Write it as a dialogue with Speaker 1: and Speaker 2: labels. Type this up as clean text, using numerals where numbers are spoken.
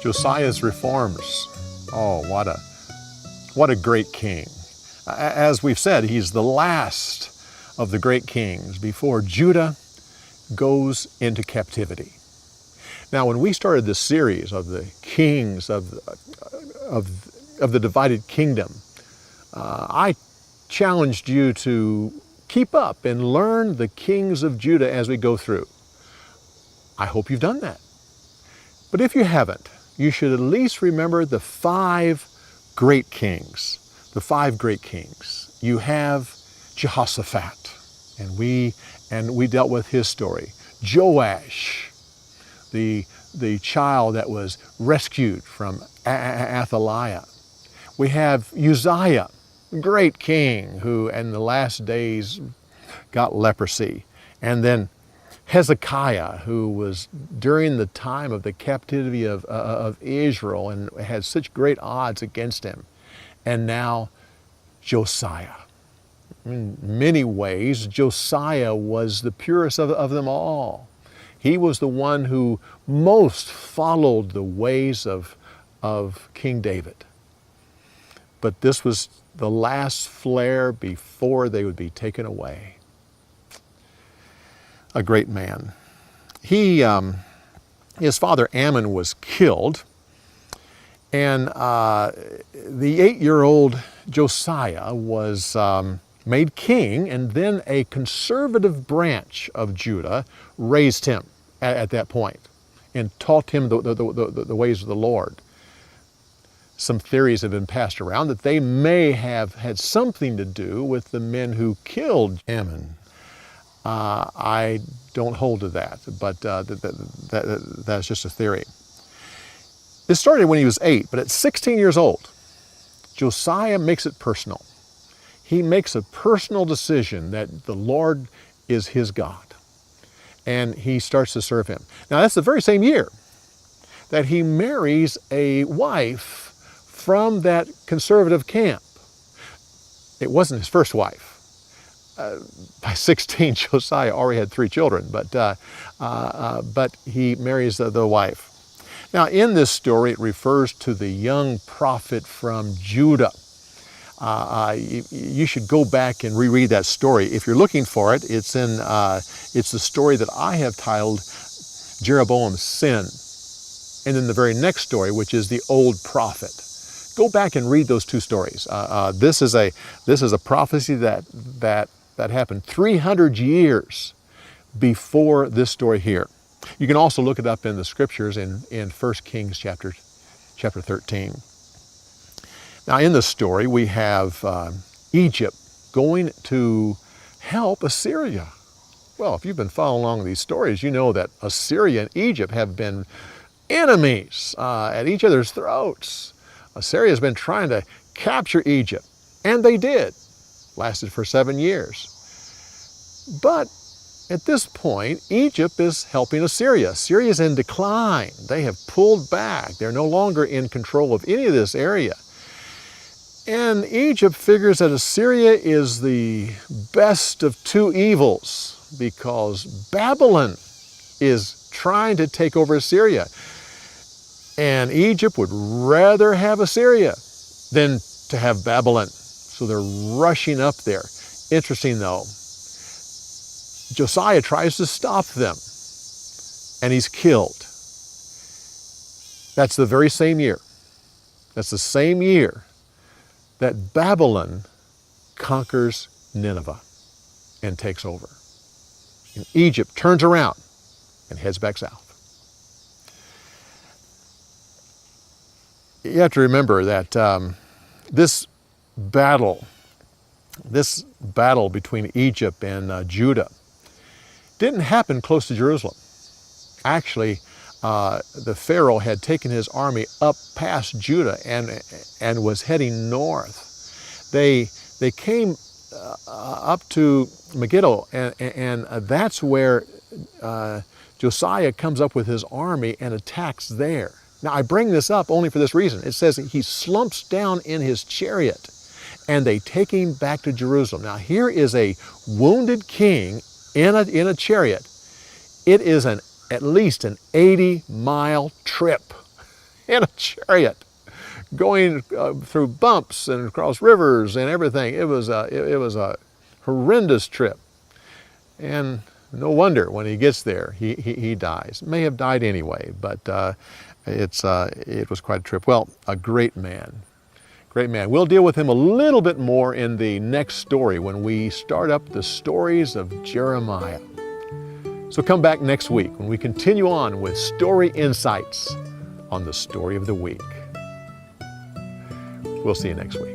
Speaker 1: Josiah's reforms. Oh, what a great king. As we've said, he's the last of the great kings before Judah goes into captivity. Now, when we started this series of the kings of the divided kingdom, I challenged you to keep up and learn the kings of Judah as we go through. I hope you've done that. But if you haven't, you should at least remember the 5 great kings. The 5 great kings. You have Jehoshaphat, and we dealt with his story. Joash, the child that was rescued from Athaliah. We have Uzziah, great king who in the last days got leprosy. And then Hezekiah, who was during the time of the captivity of Israel and had such great odds against him. And now Josiah. In many ways, Josiah was the purest of them all. He was the one who most followed the ways of King David. But this was the last flare before they would be taken away. A great man. His father Ammon was killed, and the 8-year-old Josiah was made king, and then a conservative branch of Judah raised him at that point and taught him the ways of the Lord. Some theories have been passed around that they may have had something to do with the men who killed Ammon. I don't hold to that, but that's just a theory. It started when he was 8, but at 16 years old, Josiah makes it personal. He makes a personal decision that the Lord is his God, and he starts to serve him. Now, that's the very same year that he marries a wife from that conservative camp. It wasn't his first wife. By 16, Josiah already had 3 children, but he marries the wife. Now, in this story, it refers to the young prophet from Judah. You should go back and reread that story. If you're looking for it, it's the story that I have titled Jeroboam's Sin. And then the very next story, which is the old prophet. Go back and read those 2 stories. This is a prophecy that happened 300 years before this story here. You can also look it up in the scriptures in 1 Kings chapter 13. Now, in this story, we have Egypt going to help Assyria. Well, if you've been following along these stories, you know that Assyria and Egypt have been enemies at each other's throats. Assyria has been trying to capture Egypt, and they did. Lasted for 7 years. But at this point, Egypt is helping Assyria. Assyria is in decline. They have pulled back. They're no longer in control of any of this area. And Egypt figures that Assyria is the best of 2 evils because Babylon is trying to take over Assyria. And Egypt would rather have Assyria than to have Babylon. So they're rushing up there. Interesting though, Josiah tries to stop them, and he's killed. That's the very same year. That's the same year that Babylon conquers Nineveh and takes over. And Egypt turns around and heads back south. You have to remember that this battle between Egypt and Judah didn't happen close to Jerusalem. Actually, the Pharaoh had taken his army up past Judah and was heading north. They came up to Megiddo, and that's where Josiah comes up with his army and attacks there. Now, I bring this up only for this reason. It says he slumps down in his chariot, and they take him back to Jerusalem. Now, here is a wounded king in a chariot. It is at least an 80-mile trip. in a chariot, going through bumps and across rivers and everything. It was a horrendous trip. And no wonder when he gets there, he dies. May have died anyway, but it was quite a trip. Well, a great man. Great man. We'll deal with him a little bit more in the next story when we start up the stories of Jeremiah. So come back next week when we continue on with Story Insights on the Story of the Week. We'll see you next week.